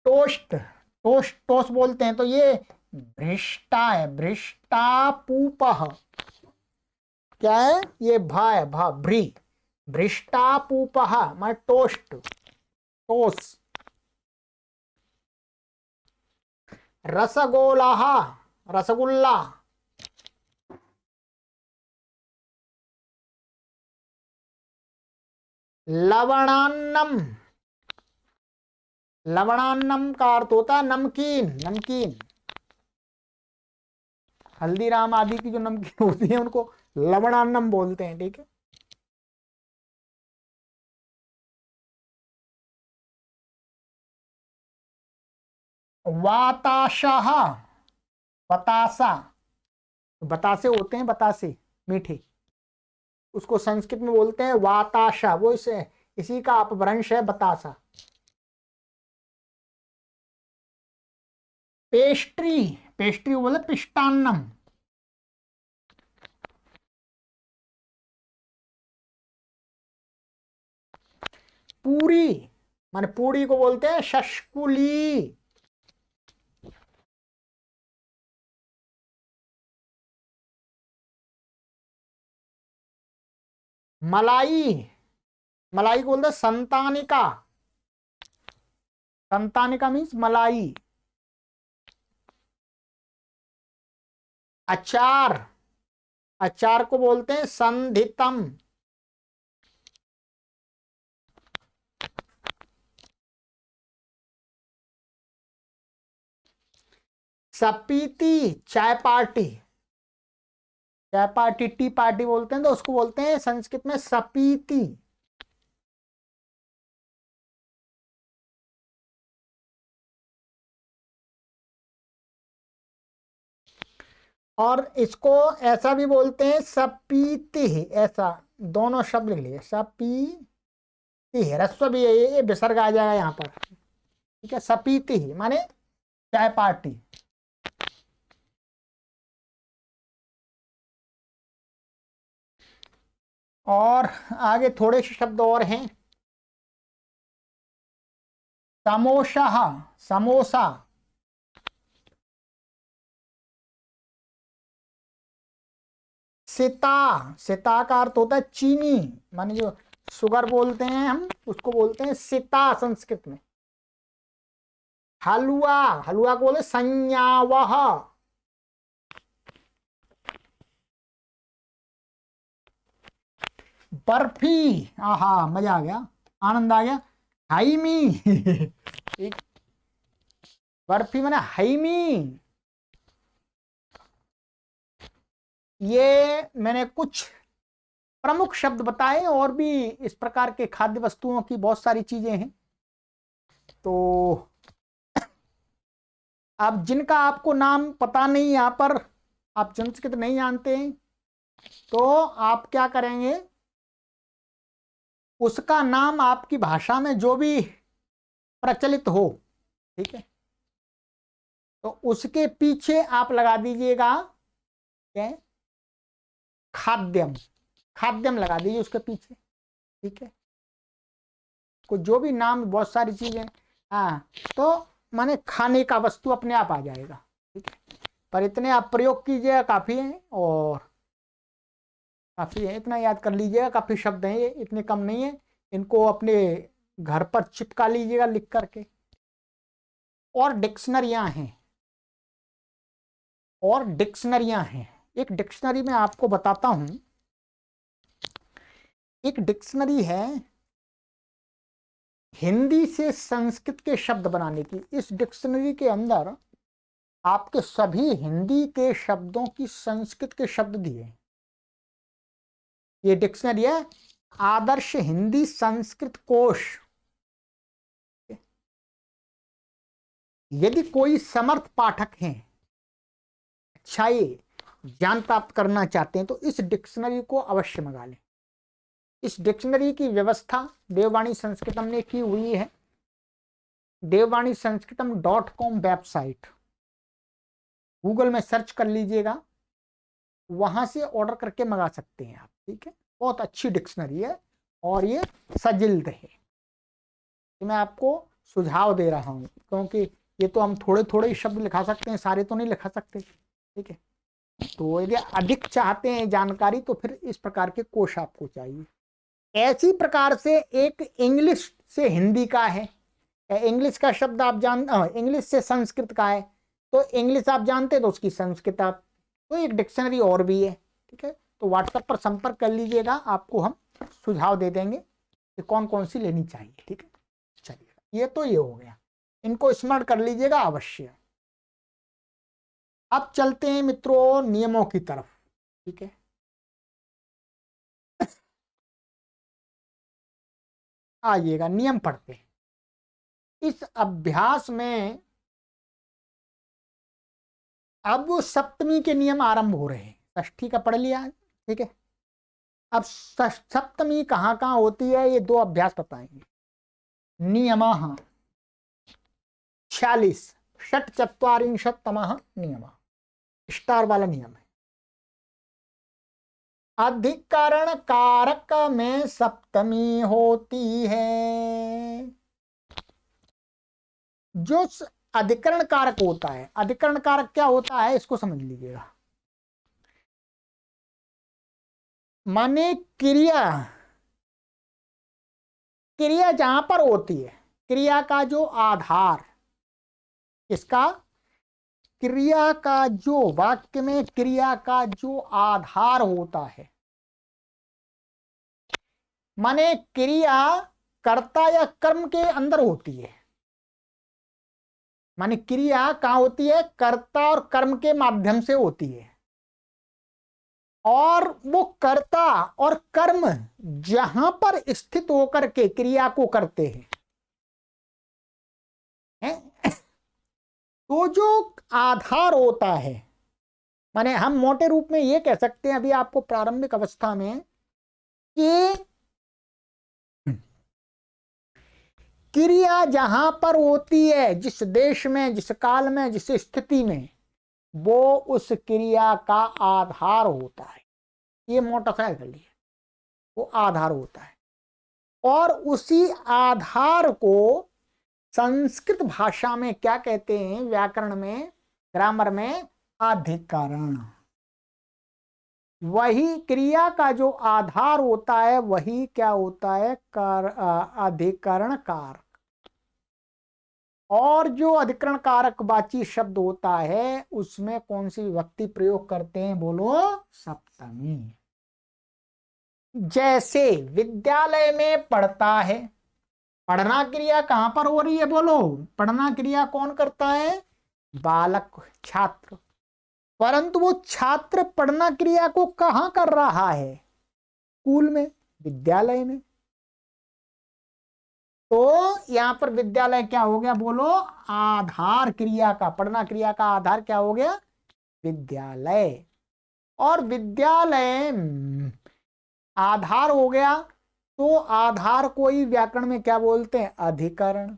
टोस्ट, टोस्ट, टोस्ट बोलते हैं, तो ये भ्रिष्टा है, भ्रिष्टा पूपः, क्या है ये, भा है, भा, भ्री, भ्रिष्टा पूपः माने टोस्ट, टोस्ट। रसगोला, रसगुल्ला। लवणान्नम, लवणान्नम का अर्थ होता है नमकीन, नमकीन। हल्दीराम आदि की जो नमकीन होती है उनको लवणान्नम बोलते हैं, ठीक है। वाताशः, बतासा, बतासे होते हैं, बतासे मीठे, उसको संस्कृत में बोलते हैं वाताशा, वो इसे इसी का अपभ्रंश है बतासा। पेस्ट्री, पेस्ट्री बोले पिष्टान्नम। पूरी माने पूरी को बोलते हैं शशकुली। मलाई, मलाई को बोलते हैं संतानिका। संतानिका मीन्स मलाई। अचार, अचार को बोलते हैं संधितम। सपीती, चाय पार्टी। चाय पार्टी, टी पार्टी बोलते हैं तो उसको बोलते हैं संस्कृत में सपीती। और इसको ऐसा भी बोलते हैं सपीति, ऐसा दोनों शब्द लिख लीजिए, सपीति। ह्रस्व भी है, ये विसर्ग आ जाएगा यहाँ पर, ठीक है। सपीति माने चाय पार्टी। और आगे थोड़े से शब्द और हैं। समोसा, समोसा। सिता, सिता का अर्थ होता है चीनी, माने जो शुगर बोलते हैं हम उसको बोलते हैं सिता संस्कृत में। हलवा, हलवा को बोले संज्ञावह। बर्फी, आहा मजा आ गया, आनंद आ गया। हाइमी एक बर्फी माने हाइमी। ये मैंने कुछ प्रमुख शब्द बताए, और भी इस प्रकार के खाद्य वस्तुओं की बहुत सारी चीजें हैं। तो अब जिनका आपको नाम पता नहीं, यहाँ पर आप संस्कृत नहीं जानते हैं, तो आप क्या करेंगे, उसका नाम आपकी भाषा में जो भी प्रचलित हो, ठीक है, तो उसके पीछे आप लगा दीजिएगा क्या, खाद्यम। खाद्यम लगा दीजिए उसके पीछे, ठीक है। को जो भी नाम, बहुत सारी चीजें, हाँ, तो माने खाने का वस्तु अपने आप आ जाएगा, ठीक है। पर इतने आप प्रयोग कीजिएगा, काफी है, और काफी है, इतना याद कर लीजिएगा, काफी शब्द हैं ये, इतने कम नहीं है। इनको अपने घर पर चिपका लीजिएगा लिख करके। और डिक्शनरियां हैं, और डिक्शनरियां हैं। एक डिक्शनरी में आपको बताता हूं, एक डिक्शनरी है हिंदी से संस्कृत के शब्द बनाने की। इस डिक्शनरी के अंदर आपके सभी हिंदी के शब्दों की संस्कृत के शब्द दिए हैं। ये डिक्शनरी है आदर्श हिंदी संस्कृत कोश। यदि कोई समर्थ पाठक हैं, अच्छा ये ज्ञान प्राप्त करना चाहते हैं, तो इस डिक्शनरी को अवश्य मंगा लें। इस डिक्शनरी की व्यवस्था देववाणी संस्कृतम ने की हुई है। देववाणी संस्कृतम .com वेबसाइट, गूगल में सर्च कर लीजिएगा, वहां से ऑर्डर करके मंगा सकते हैं आप, ठीक है। बहुत अच्छी डिक्शनरी है, और ये सजिल्द है। तो मैं आपको सुझाव दे रहा हूं, क्योंकि ये तो हम थोड़े थोड़े ही शब्द लिखा सकते हैं, सारे तो नहीं लिखा सकते, ठीक है। तो यदि अधिक चाहते हैं जानकारी, तो फिर इस प्रकार के कोश आपको चाहिए। ऐसी प्रकार से एक इंग्लिश से हिंदी का है, इंग्लिश का शब्द आप इंग्लिश से संस्कृत का है, तो इंग्लिश आप जानते हैं तो उसकी संस्कृत आप, तो एक डिक्शनरी और भी है, ठीक है। तो व्हाट्सएप पर संपर्क कर लीजिएगा, आपको हम सुझाव दे देंगे कि कौन कौन सी लेनी चाहिए, ठीक है। चलिए, ये तो ये हो गया, इनको स्मरण कर लीजिएगा अवश्य। अब चलते हैं मित्रों नियमों की तरफ, ठीक है। आइएगा, नियम पढ़ते हैं। इस अभ्यास में अब सप्तमी के नियम आरंभ हो रहे हैं। षष्ठी का पढ़ लिया, ठीक है। अब सप्तमी कहाँ कहाँ होती है, ये दो अभ्यास बताएंगे। नियम 46, षट्चत्वारिंशत्तमः नियम, स्टार वाला नियम है। अधिकरण कारक में सप्तमी होती है। जो अधिकरण कारक होता है, अधिकरण कारक क्या होता है इसको समझ लीजिएगा। माने क्रिया, क्रिया जहां पर होती है, क्रिया का जो आधार, इसका क्रिया का जो वाक्य में क्रिया का जो आधार होता है, माने क्रिया कर्ता या कर्म के अंदर होती है। माने क्रिया कहां होती है, कर्ता और कर्म के माध्यम से होती है। और वो कर्ता और कर्म जहां पर स्थित होकर के क्रिया को करते हैं, तो जो आधार होता है, माने हम मोटे रूप में ये कह सकते हैं अभी आपको प्रारंभिक अवस्था में कि क्रिया जहां पर होती है, जिस देश में, जिस काल में, जिस स्थिति में, वो उस क्रिया का आधार होता है। ये मोटरसाइकिल है, वो आधार होता है। और उसी आधार को संस्कृत भाषा में क्या कहते हैं, व्याकरण में, ग्रामर में, अधिकरण। वही क्रिया का जो आधार होता है वही क्या होता है, अधिकरण कारक। और जो अधिकरण कारक वाची शब्द होता है उसमें कौन सी विभक्ति प्रयोग करते हैं, बोलो, सप्तमी। जैसे विद्यालय में पढ़ता है, पढ़ना क्रिया कहां पर हो रही है, बोलो, पढ़ना क्रिया कौन करता है, बालक, छात्र। परंतु वो छात्र पढ़ना क्रिया को कहां कर रहा है, स्कूल में, विद्यालय में। तो यहां पर विद्यालय क्या हो गया, बोलो, आधार क्रिया का, पढ़ना क्रिया का आधार क्या हो गया, विद्यालय। और विद्यालय आधार हो गया, तो आधार को ही व्याकरण में क्या बोलते हैं, अधिकरण।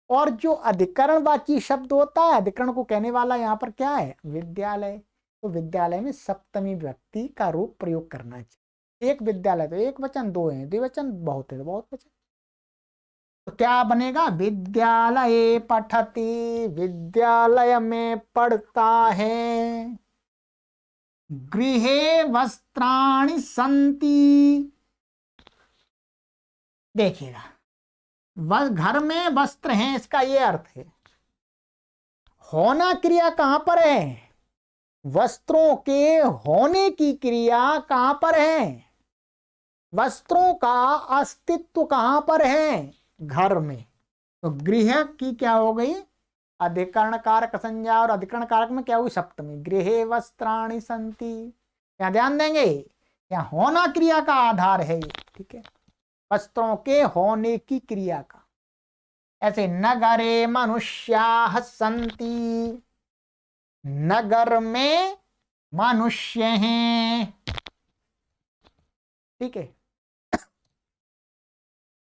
और जो अधिकरणवाची शब्द होता है, अधिकरण को कहने वाला यहां पर क्या है, विद्यालय। तो विद्यालय में सप्तमी व्यक्ति का रूप प्रयोग करना चाहिए। एक विद्यालय तो एक वचन, दो है द्विवचन, बहुत है तो बहुत वचन। तो क्या बनेगा, विद्यालय पठति, विद्यालय में पढ़ता है। गृहे वस्त्राणि सन्ति, देखिएगा, घर में वस्त्र हैं, इसका ये अर्थ है। होना क्रिया कहां पर है, वस्त्रों के होने की क्रिया कहां पर है, वस्त्रों का अस्तित्व कहां पर है, घर में। तो गृह की क्या हो गई, अधिकरण कारक संज्ञा, और अधिकरण कारक में क्या हुई, सप्तमी। गृहे वस्त्राणि सन्ति, क्या ध्यान देंगे, या होना क्रिया का आधार है ये, ठीक है, वस्त्रों के होने की क्रिया का। ऐसे नगरे मनुष्याः सन्ति, नगर में मनुष्य हैं, ठीक है।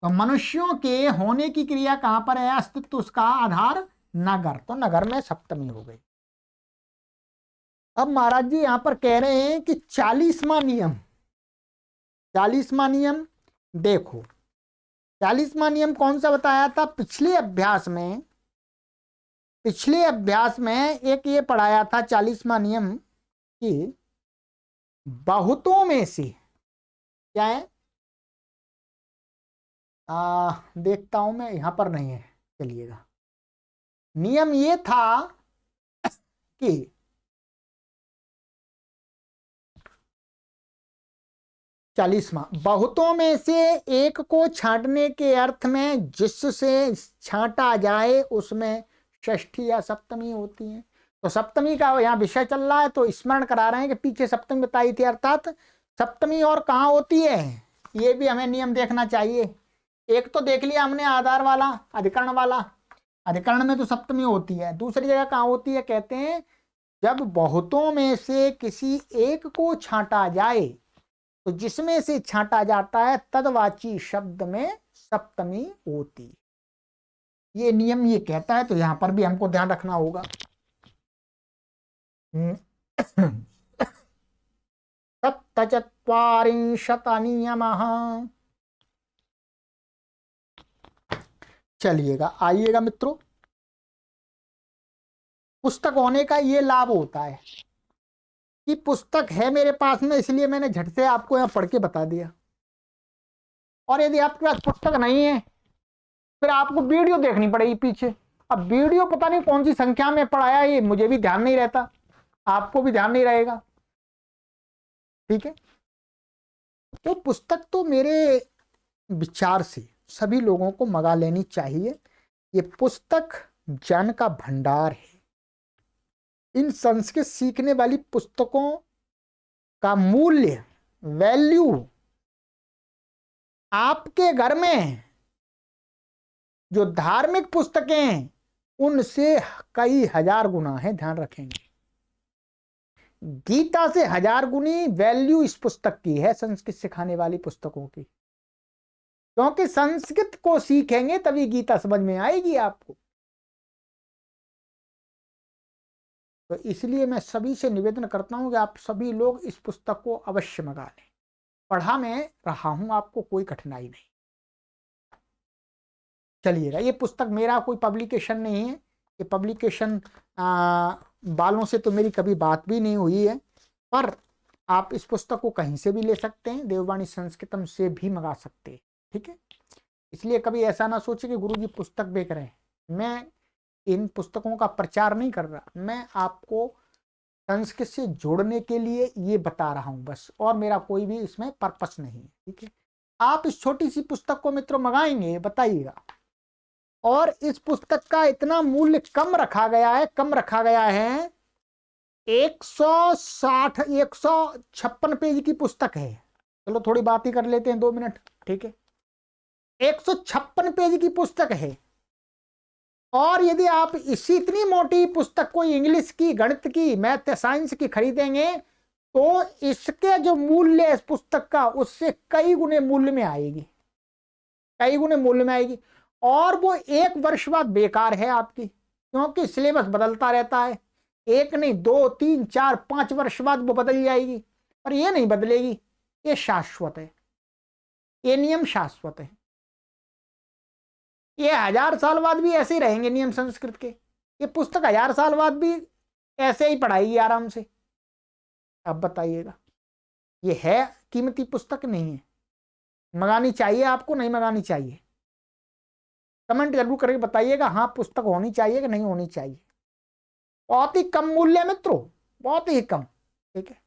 तो मनुष्यों के होने की क्रिया कहां पर है, अस्तित्व, उसका आधार नगर, तो नगर में सप्तमी हो गई। अब महाराज जी यहां पर कह रहे हैं कि 40वां नियम, 40वां नियम देखो, 40वां नियम कौन सा बताया था, पिछले अभ्यास में, पिछले अभ्यास में एक ये पढ़ाया था 40वां नियम कि बहुतों में से क्या है, देखता हूं मैं, यहां पर नहीं है, चलिएगा। नियम ये था कि चालीसवां, बहुतों में से एक को छांटने के अर्थ में जिससे छांटा जाए उसमें षष्ठी या सप्तमी होती है। तो सप्तमी का यहाँ विषय चल रहा है, तो स्मरण करा रहे हैं कि पीछे सप्तमी बताई थी, अर्थात सप्तमी और कहाँ होती है, ये भी हमें नियम देखना चाहिए। एक तो देख लिया हमने आधार वाला, अधिकरण वाला, अधिकरण में तो सप्तमी होती है। दूसरी जगह कहाँ होती है, कहते हैं जब बहुतों में से किसी एक को छांटा जाए, तो जिसमें से छांटा जाता है तदवाची शब्द में सप्तमी होती, ये नियम ये कहता है। तो यहां पर भी हमको ध्यान रखना होगा। सप्तचत्वारिंशत् नियमः। चलिएगा, आइएगा मित्रों, पुस्तक होने का ये लाभ होता है कि पुस्तक है मेरे पास में, इसलिए मैंने झट से आपको यहाँ पढ़ के बता दिया। और यदि आपके पास पुस्तक नहीं है फिर आपको वीडियो देखनी पड़ेगी पीछे। अब वीडियो पता नहीं कौन सी संख्या में पढ़ाया, ये मुझे भी ध्यान नहीं रहता, आपको भी ध्यान नहीं रहेगा, ठीक है। तो पुस्तक तो मेरे विचार से सभी लोगों को मंगा लेनी चाहिए। ये पुस्तक ज्ञान का भंडार है। इन संस्कृत सीखने वाली पुस्तकों का मूल्य, वैल्यू आपके घर में जो धार्मिक पुस्तकें उनसे कई हजार गुना है, ध्यान रखेंगे। गीता से हजार गुनी वैल्यू इस पुस्तक की है, संस्कृत सिखाने वाली पुस्तकों की, क्योंकि संस्कृत को सीखेंगे तभी गीता समझ में आएगी आपको। तो इसलिए मैं सभी से निवेदन करता हूं कि आप सभी लोग इस पुस्तक को अवश्य मंगा लें। पढ़ा मैं रहा हूं, आपको कोई कठिनाई नहीं। चलिएगा, ये पुस्तक मेरा कोई पब्लिकेशन नहीं है, ये पब्लिकेशन वालों से तो मेरी कभी बात भी नहीं हुई है, पर आप इस पुस्तक को कहीं से भी ले सकते हैं, देववाणी संस्कृतम से भी मंगा सकते हैं, ठीक है। इसलिए कभी ऐसा ना सोचे कि गुरुजी पुस्तक बेच रहे हैं। मैं इन पुस्तकों का प्रचार नहीं कर रहा, मैं आपको संस्कृत से जोड़ने के लिए ये बता रहा हूं बस, और मेरा कोई भी इसमें पर्पस नहीं है, ठीक है। आप इस छोटी सी पुस्तक को मित्रों मंगाएंगे, बताइएगा। और इस पुस्तक का इतना मूल्य कम रखा गया है 156 पेज की पुस्तक है। चलो थोड़ी बात ही कर लेते हैं 2 मिनट, ठीक है। 156 पेज की पुस्तक है, और यदि आप इसी इतनी मोटी पुस्तक कोई इंग्लिश की, गणित की, मैथ साइंस की खरीदेंगे तो इसके जो मूल्य है इस पुस्तक का उससे कई गुने मूल्य में आएगी, कई गुने मूल्य में आएगी। और वो 1 वर्ष बाद बेकार है आपकी, क्योंकि सिलेबस बदलता रहता है। 1 नहीं 2 3 4 5 वर्ष बाद वो बदल जाएगी, पर ये नहीं बदलेगी, ये शाश्वत है, ये नियम शाश्वत है। ये 1000 साल बाद भी ऐसे ही रहेंगे नियम संस्कृत के। ये पुस्तक 1000 साल बाद भी ऐसे ही पढ़ाएगी आराम से। अब बताइएगा, ये है कीमती पुस्तक नहीं है? मंगानी चाहिए आपको, नहीं मंगानी चाहिए? कमेंट जरूर करके बताइएगा, हाँ पुस्तक होनी चाहिए कि नहीं होनी चाहिए। बहुत ही कम मूल्य मित्रों, बहुत ही कम, ठीक है।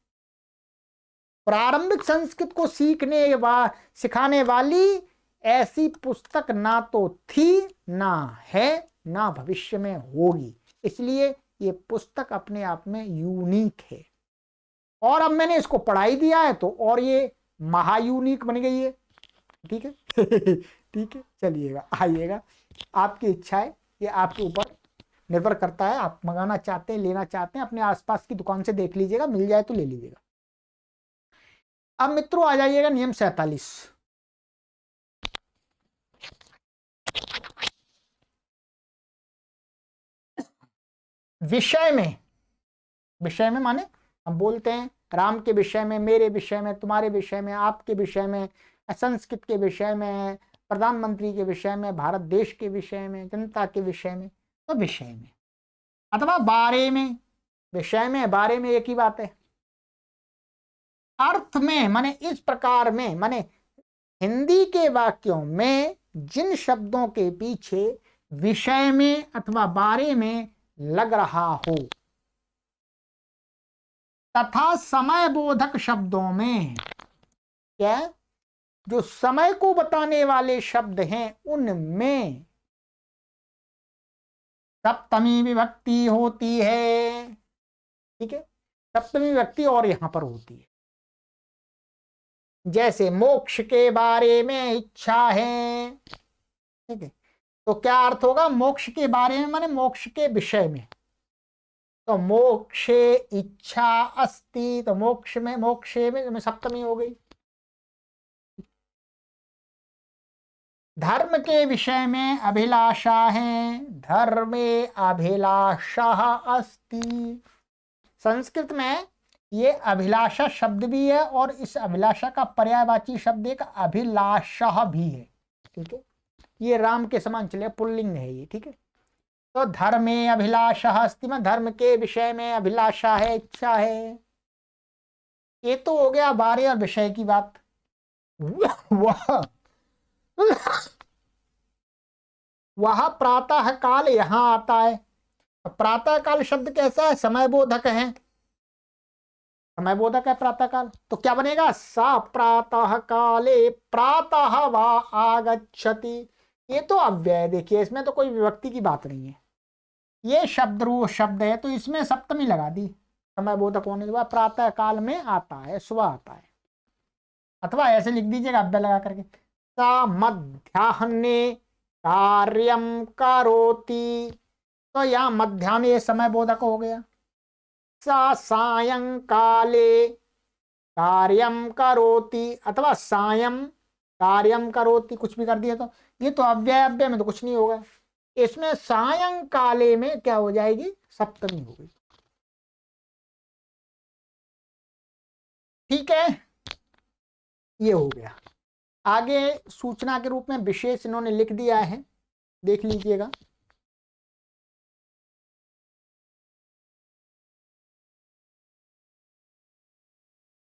प्रारंभिक संस्कृत को सिखाने वाली ऐसी पुस्तक ना तो थी, ना है, ना भविष्य में होगी। इसलिए ये पुस्तक अपने आप में यूनिक है, और अब मैंने इसको पढ़ाई दिया है तो और ये महायूनिक बन गई है, ठीक है। ठीक है, चलिएगा, आइएगा, आपकी इच्छा है, ये आपके ऊपर निर्भर करता है। आप मंगाना चाहते हैं, लेना चाहते हैं, अपने आसपास की दुकान से देख लीजिएगा, मिल जाए तो ले लीजिएगा। अब मित्रों आ जाइएगा नियम 47। विषय में माने हम बोलते हैं राम के विषय में, मेरे विषय में, तुम्हारे विषय में, आपके विषय में, संस्कृत के विषय में, प्रधानमंत्री के विषय में, भारत देश के विषय में, जनता के विषय में। तो विषय में अथवा बारे में, विषय में बारे में एक ही बात है। अर्थ में माने इस प्रकार में, माने हिंदी के वाक्यों में जिन शब्दों के पीछे विषय में अथवा बारे में लग रहा हो, तथा समय बोधक शब्दों में, क्या जो समय को बताने वाले शब्द हैं उनमें सप्तमी विभक्ति होती है, ठीक है। सप्तमी विभक्ति और यहां पर होती है। जैसे मोक्ष के बारे में इच्छा है, ठीक है, तो क्या अर्थ होगा मोक्ष के बारे में, माने मोक्ष के विषय में। तो मोक्षे इच्छा अस्ति, तो मोक्षे में सप्तमी हो गई। धर्म के विषय में अभिलाषा है, धर्मे अभिलाषा अस्ति। संस्कृत में ये अभिलाषा शब्द भी है और इस अभिलाषा का पर्यायवाची शब्द एक अभिलाषा भी है। ठीक है, ये राम के समान चले, पुल्लिंग है ये। ठीक है, तो धर्मे अभिलाषा अस्ति में धर्म के विषय में अभिलाषा है, इच्छा है। ये तो हो गया बारे और विषय की बात। वह वह प्रातः काल यहां आता है। प्रातः काल शब्द कैसा है? समय बोधक है, समय बोधक है प्रातः काल। तो क्या बनेगा? सा प्रातः काले प्रातः वा आगच्छति। ये तो अव्यय, देखिए इसमें तो कोई विभक्ति की बात नहीं है, ये शब्द रूप शब्द है, तो इसमें सप्तमी लगा दी। समय बोधक होने के बाद प्रातः काल में आता है, सुबह आता है। अथवा ऐसे लिख दीजिएगा अव्यय लगा करके, सा मध्याह्ने कार्यम करोति। तो यहाँ मध्याह्न ये समय बोधक हो गया। सा सायंकाले कार्यम करोति, अथवा सायं कार्यम करोति, कुछ भी कर दिया तो ये तो अव्यय, अव्यय में तो कुछ नहीं होगा। इसमें सायंकाले में क्या हो जाएगी? सप्तमी हो गई। ठीक है, ये हो गया। आगे सूचना के रूप में विशेष इन्होंने लिख दिया है, देख लीजिएगा।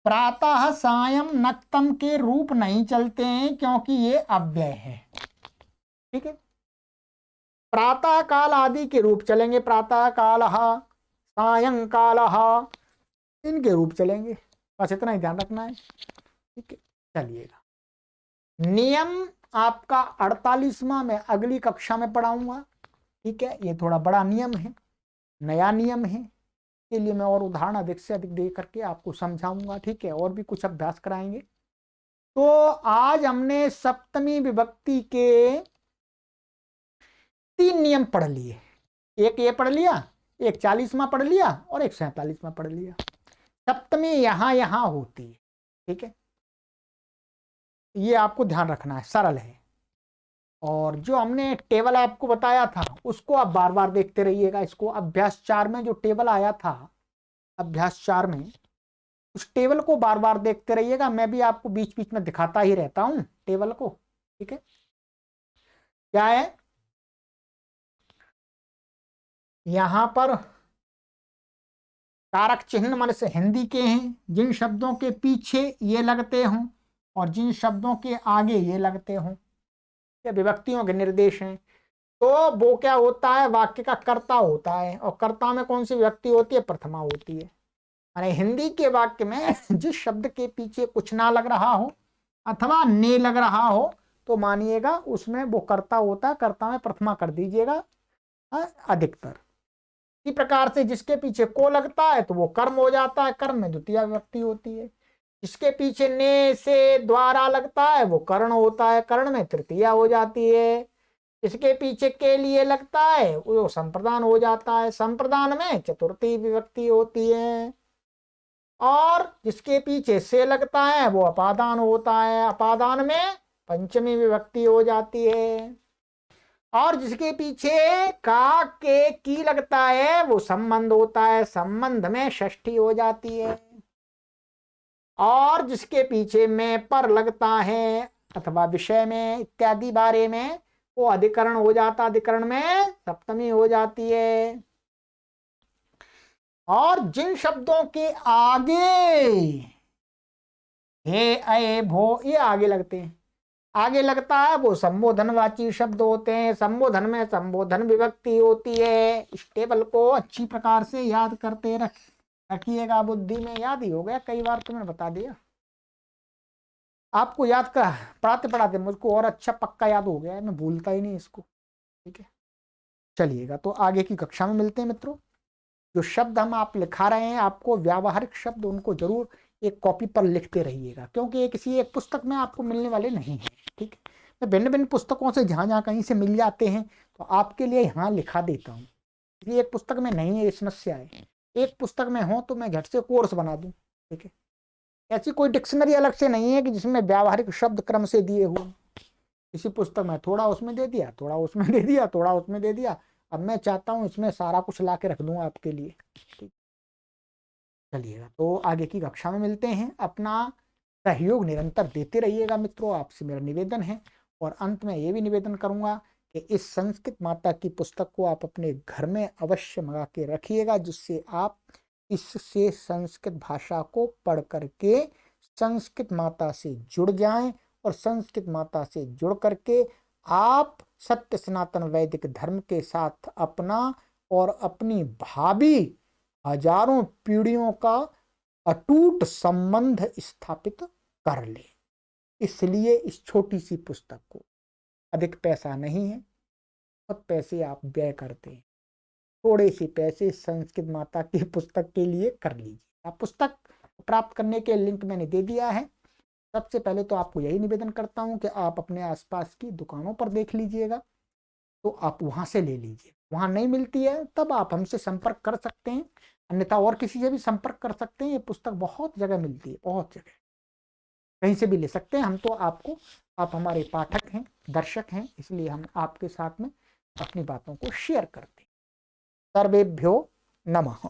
प्रातः सायं नक्तम के रूप नहीं चलते हैं क्योंकि ये अव्यय है। ठीक है, प्रातः काल आदि के रूप चलेंगे, प्रातः काल, सायंकाल, इनके रूप चलेंगे। बस इतना ही ध्यान रखना है। ठीक है, चलिएगा। नियम आपका 48वां मैं अगली कक्षा में पढ़ाऊंगा। ठीक है, ये थोड़ा बड़ा नियम है, नया नियम है, के लिए मैं और उदाहरण अधिक से अधिक दे करके आपको समझाऊंगा। ठीक है, और भी कुछ अभ्यास कराएंगे। तो आज हमने सप्तमी विभक्ति के 3 नियम पढ़ लिए। एक ये पढ़ लिया, एक 40वां पढ़ लिया और एक 47वां पढ़ लिया। सप्तमी यहां यहां होती है। ठीक है, ये आपको ध्यान रखना है, सरल है। और जो हमने टेबल आपको बताया था उसको आप बार बार देखते रहिएगा। इसको अभ्यास 4 में जो टेबल आया था, अभ्यास 4 में, उस टेबल को बार बार देखते रहिएगा। मैं भी आपको बीच बीच में दिखाता ही रहता हूं टेबल को। ठीक है, क्या है यहां पर? कारक चिन्ह मन से हिंदी के हैं, जिन शब्दों के पीछे ये लगते हों और जिन शब्दों के आगे ये लगते हों, ये विभक्तियों के निर्देश हैं। तो वो क्या होता है? वाक्य का कर्ता होता है, और कर्ता में कौन सी विभक्ति होती है? प्रथमा होती है। माने हिंदी के वाक्य में जिस शब्द के पीछे कुछ ना लग रहा हो अथवा ने लग रहा हो, तो मानिएगा उसमें वो कर्ता होता है, कर्ता में प्रथमा कर दीजिएगा अधिकतर। इसी प्रकार से जिसके पीछे को लगता है तो वो कर्म हो जाता है, कर्म में द्वितीय विभक्ति होती है। जिसके पीछे ने से द्वारा लगता है वो कर्ण होता है, कर्ण में तृतीय हो जाती है। इसके पीछे के लिए लगता है वो संप्रदान हो जाता है, संप्रदान में चतुर्थी विभक्ति होती है। और जिसके पीछे से लगता है वो अपादान होता है, अपादान में पंचमी विभक्ति हो जाती है। और जिसके पीछे का के की लगता है वो संबंध होता है, संबंध में षष्ठी हो जाती है। और जिसके पीछे में पर लगता है अथवा विषय में इत्यादि बारे में, वो अधिकरण हो जाता, अधिकरण में सप्तमी हो जाती है। और जिन शब्दों के आगे हे अये भो ये आगे लगते हैं, आगे लगता है वो संबोधनवाची शब्द होते हैं, संबोधन में संबोधन विभक्ति होती है। इस टेबल को अच्छी प्रकार से याद करते रखिएगा, बुद्धि में याद ही हो गया, कई बार तो मैंने बता दिया आपको। याद कर पढ़ाते पढ़ाते मुझको और अच्छा पक्का याद हो गया है, मैं भूलता ही नहीं इसको। ठीक है, चलिएगा, तो आगे की कक्षा में मिलते हैं मित्रों। जो शब्द हम आप लिखा रहे हैं, आपको व्यावहारिक शब्द उनको जरूर एक कॉपी पर लिखते रहिएगा, क्योंकि ये किसी एक पुस्तक में आपको मिलने वाले नहीं हैं। ठीक है, मैं भिन्न भिन्न पुस्तकों से जहाँ जहाँ कहीं से मिल जाते हैं तो आपके लिए यहाँ लिखा देता हूँ। ये एक पुस्तक में नहीं है, ये समस्या है। एक पुस्तक में हो तो मैं झट से कोर्स बना दूँ। ठीक है, ऐसी कोई डिक्शनरी अलग से नहीं है कि जिसमें व्यावहारिक शब्द क्रम से दिए हुए। किसी पुस्तक में थोड़ा उसमें दे दिया, थोड़ा उसमें दे दिया, थोड़ा उसमें दे दिया। अब मैं चाहता हूँ इसमें सारा कुछ ला के रख दूँ आपके लिए। ठीक। चलिएगा, तो आगे की कक्षा में मिलते हैं। अपना सहयोग निरंतर देते रहिएगा मित्रों, आपसे मेरा निवेदन है। और अंत में ये भी निवेदन करूंगा कि इस संस्कृत माता की पुस्तक को आप अपने घर में अवश्य मंगा के रखिएगा, जिससे आप इससे संस्कृत भाषा को पढ़ करके संस्कृत माता से जुड़ जाएं, और संस्कृत माता से जुड़ करके आप सत्य सनातन वैदिक धर्म के साथ अपना और अपनी भावी हजारों पीढ़ियों का अटूट संबंध स्थापित कर ले। इसलिए इस छोटी सी पुस्तक को, अधिक पैसा नहीं है, बहुत पैसे आप व्यय करते हैं, थोड़े से पैसे संस्कृत माता की पुस्तक के लिए कर लीजिए। आप पुस्तक प्राप्त करने के लिंक मैंने दे दिया है। सबसे पहले तो आपको यही निवेदन करता हूं कि आप अपने आसपास की दुकानों पर देख लीजिएगा, तो आप वहां से ले लीजिए। वहां नहीं मिलती है तब आप हमसे संपर्क कर सकते हैं, अन्यथा और किसी से भी संपर्क कर सकते हैं। ये पुस्तक बहुत जगह मिलती है, बहुत जगह, कहीं से भी ले सकते हैं। हम तो आपको, आप हमारे पाठक हैं, दर्शक हैं, इसलिए हम आपके साथ में अपनी बातों को शेयर करते हैं। सर्वेभ्यो नमः।